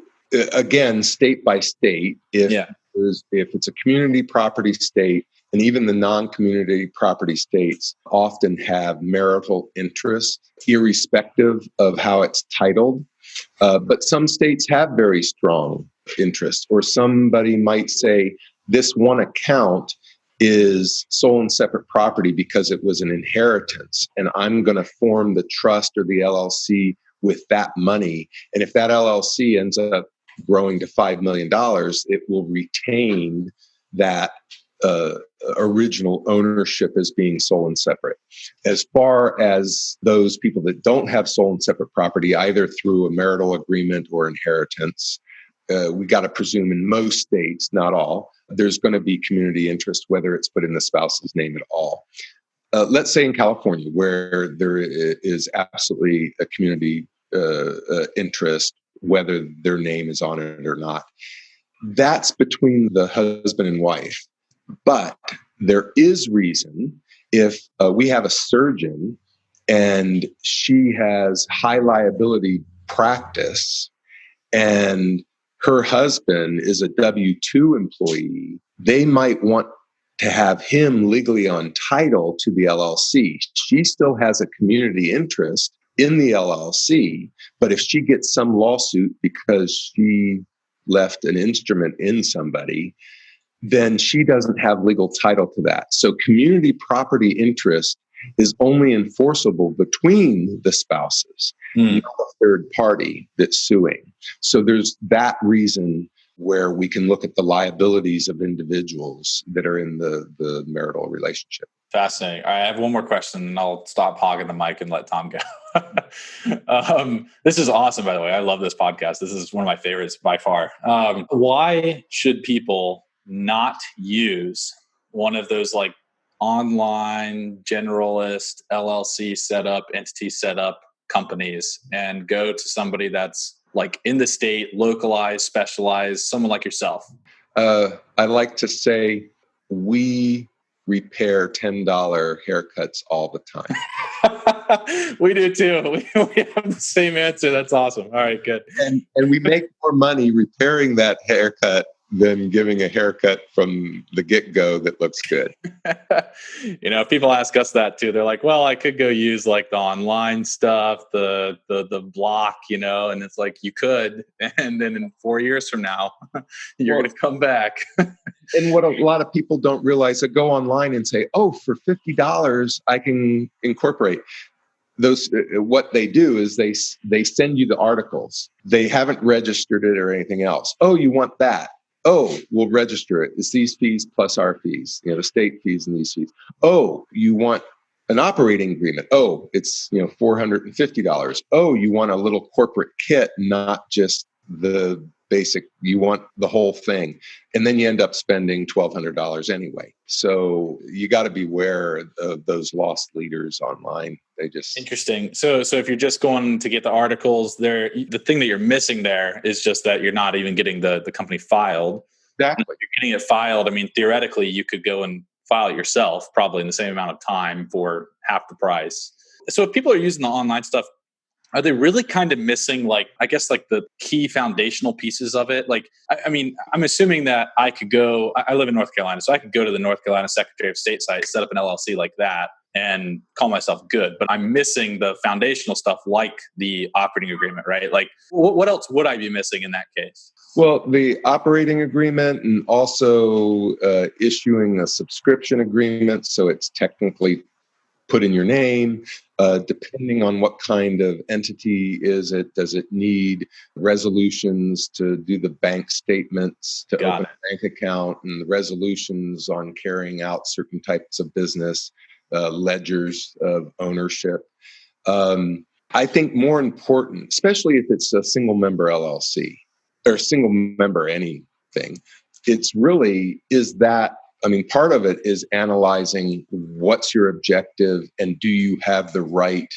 again, state by state, if it's a community property state, and even the non-community property states often have marital interests, irrespective of how it's titled. But some states have very strong interests, or somebody might say this one account is sole and separate property because it was an inheritance, and I'm going to form the trust or the LLC with that money. And if that LLC ends up growing to $5 million, it will retain that original ownership as being sole and separate. As far as those people that don't have sole and separate property, either through a marital agreement or inheritance, we got to presume in most states, not all, there's going to be community interest, whether it's put in the spouse's name at all. Let's say in California, where there is absolutely a community interest, whether their name is on it or not. That's between the husband and wife. But there is reason if we have a surgeon and she has high liability practice and her husband is a W-2 employee, they might want to have him legally on title to the LLC. She still has a community interest in the LLC, but if she gets some lawsuit because she left an instrument in somebody, then she doesn't have legal title to that. So community property interest is only enforceable between the spouses, not a third party that's suing. So there's that reason where we can look at the liabilities of individuals that are in the marital relationship. Fascinating. All right, I have one more question and I'll stop hogging the mic and let Tom go. This is awesome, by the way. I love this podcast. This is one of my favorites by far. Why should people not use one of those like online generalist LLC setup, entity setup companies and go to somebody that's like in the state, localized, specialized, someone like yourself? I like to say we repair $10 haircuts all the time. We do too. We have the same answer. That's awesome. All right, good. And we make more money repairing that haircut than giving a haircut from the get-go that looks good. People ask us that too. They're like, well, I could go use like the online stuff, the block, and it's like you could. And then in 4 years from now, you're going to come back. And what a lot of people don't realize, that go online and say, oh, for $50, I can incorporate. Those, what they do is they send you the articles. They haven't registered it or anything else. Oh, you want that? Oh, we'll register it. It's these fees plus our fees, the state fees and these fees. Oh, you want an operating agreement. Oh, it's, $450. Oh, you want a little corporate kit, not just the basic, you want the whole thing. And then you end up spending $1,200 anyway. So you got to beware of those lost leaders online. They just... Interesting. So if you're just going to get the articles there, the thing that you're missing there is just that you're not even getting the company filed. Exactly. If you're getting it filed, I mean, theoretically, you could go and file it yourself, probably in the same amount of time for half the price. So if people are using the online stuff, are they really kind of missing, the key foundational pieces of it? I'm assuming that I could go, I live in North Carolina, so I could go to the North Carolina Secretary of State site, set up an LLC like that, and call myself good. But I'm missing the foundational stuff like the operating agreement, right? Like, what else would I be missing in that case? Well, the operating agreement and also issuing a subscription agreement. So it's technically put in your name, depending on what kind of entity is it. Does it need resolutions to do the bank statements, to open a bank account, and the resolutions on carrying out certain types of business, ledgers of ownership? I think more important, especially if it's a single member LLC or single member anything, it's really part of it is analyzing what's your objective and do you have the right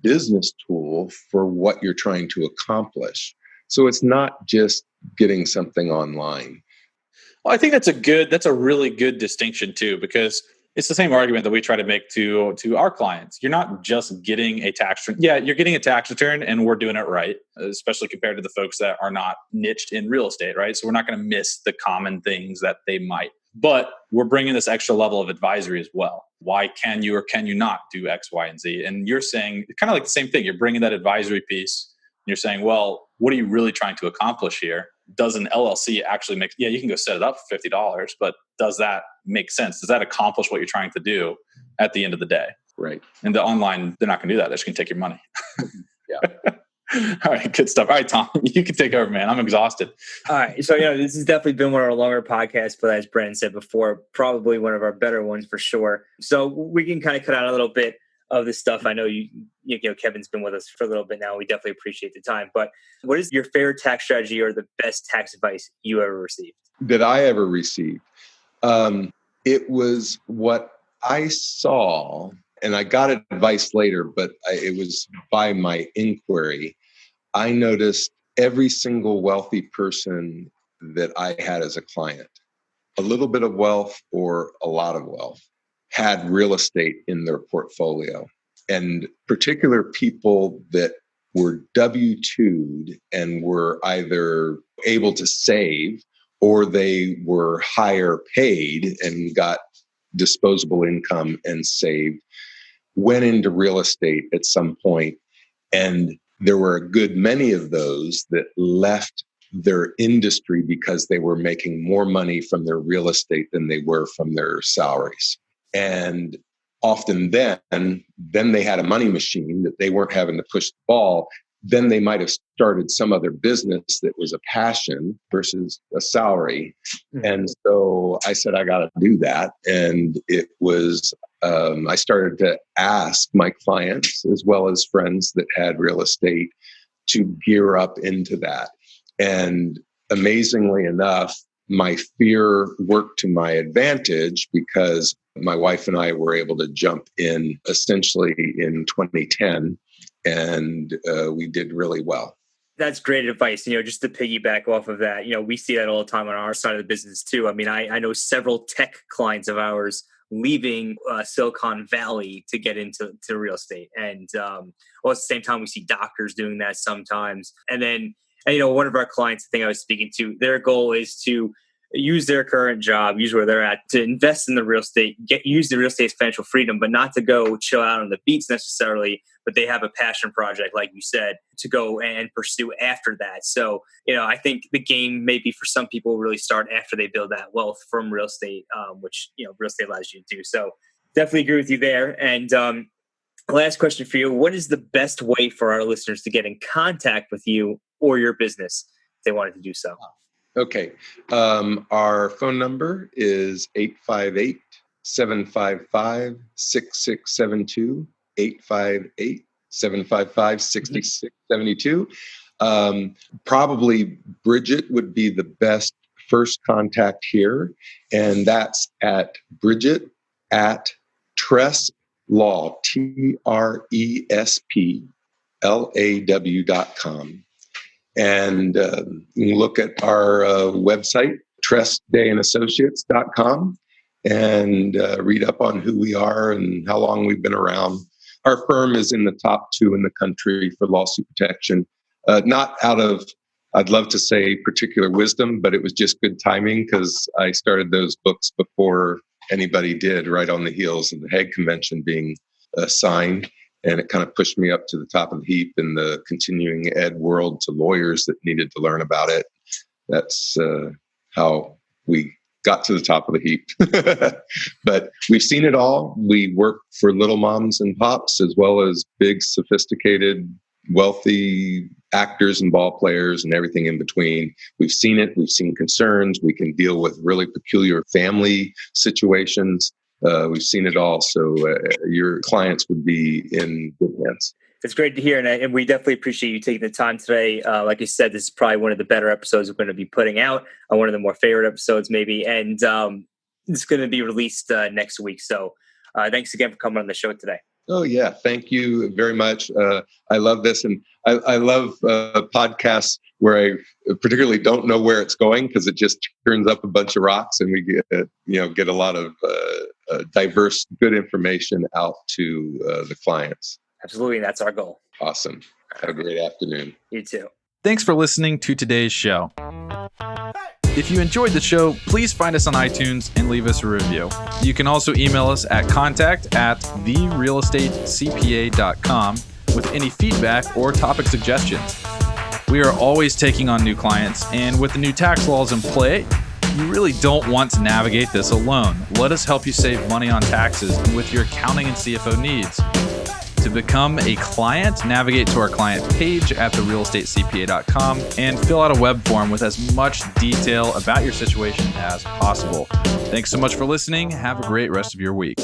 business tool for what you're trying to accomplish. So it's not just getting something online. Well, I think that's a really good distinction too, because it's the same argument that we try to make to our clients. You're not just getting a tax return. Yeah, you're getting a tax return and we're doing it right, especially compared to the folks that are not niched in real estate, right? So we're not going to miss the common things that they might. But we're bringing this extra level of advisory as well. Why can you or can you not do X, Y, and Z? And you're saying kind of like the same thing. You're bringing that advisory piece. And you're saying, well, what are you really trying to accomplish here? Does an LLC actually make, you can go set it up for $50, but does that make sense? Does that accomplish what you're trying to do at the end of the day? Right. And the online, they're not going to do that. They're just going to take your money. Yeah. All right, good stuff. All right, Tom, you can take over, man. I'm exhausted. All right. So, this has definitely been one of our longer podcasts, but as Brandon said before, probably one of our better ones for sure. So we can kind of cut out a little bit of this stuff. I know Kevin's been with us for a little bit now. We definitely appreciate the time. But what is your favorite tax strategy or the best tax advice you ever received? That I ever received? It was what I saw, and I got advice later, but it was by my inquiry. I noticed every single wealthy person that I had as a client, a little bit of wealth or a lot of wealth, had real estate in their portfolio. And particular people that were W-2'd and were either able to save or they were higher paid and got disposable income and saved, went into real estate at some point. And there were a good many of those that left their industry because they were making more money from their real estate than they were from their salaries. And often then they had a money machine that they weren't having to push the ball. then they might have started some other business that was a passion versus a salary. Mm-hmm. And so I said, I got to do that. And it was, I started to ask my clients as well as friends that had real estate to gear up into that. And amazingly enough, my fear worked to my advantage because my wife and I were able to jump in essentially in 2010, and we did really well. That's great advice. Just to piggyback off of that, we see that all the time on our side of the business too. I mean, I know several tech clients of ours leaving Silicon Valley to get into real estate. And at the same time, we see doctors doing that sometimes. And one of our clients, I think I was speaking to, their goal is to use their current job, use where they're at, to invest in the real estate, use the real estate as financial freedom, but not to go chill out on the beach necessarily, but they have a passion project, like you said, to go and pursue after that. So, I think the game maybe for some people really start after they build that wealth from real estate, which, real estate allows you to do. So definitely agree with you there. And last question for you. What is the best way for our listeners to get in contact with you or your business if they wanted to do so? Okay. Our phone number is 858-755-6672, 858-755-6672. Probably Bridgette would be the best first contact here. And that's at Bridgette at Tresp Law, TRESPLAW.com. And look at our website, trespayandassociates.com, and read up on who we are and how long we've been around. Our firm is in the top 2 in the country for lawsuit protection. Not out of, I'd love to say particular wisdom, but it was just good timing because I started those books before anybody did, right on the heels of the Hague Convention being signed. And it kind of pushed me up to the top of the heap in the continuing ed world to lawyers that needed to learn about it. That's how we got to the top of the heap. But we've seen it all. We work for little moms and pops as well as big, sophisticated, wealthy actors and ball players and everything in between. We've seen it. We've seen concerns. We can deal with really peculiar family situations. We've seen it all. So your clients would be in good hands. It's great to hear. And we definitely appreciate you taking the time today. Like you said, this is probably one of the better episodes we're going to be putting out, one of the more favorite episodes maybe. And it's going to be released next week. So thanks again for coming on the show today. Oh, yeah. Thank you very much. I love this. And I love podcasts where I particularly don't know where it's going because it just turns up a bunch of rocks and we get a lot of diverse, good information out to the clients. Absolutely. That's our goal. Awesome. Have a great afternoon. You too. Thanks for listening to today's show. If you enjoyed the show, please find us on iTunes and leave us a review. You can also email us at contact@therealestatecpa.com with any feedback or topic suggestions. We are always taking on new clients, and with the new tax laws in play, you really don't want to navigate this alone. Let us help you save money on taxes with your accounting and CFO needs. To become a client, navigate to our client page at therealestatecpa.com and fill out a web form with as much detail about your situation as possible. Thanks so much for listening. Have a great rest of your week.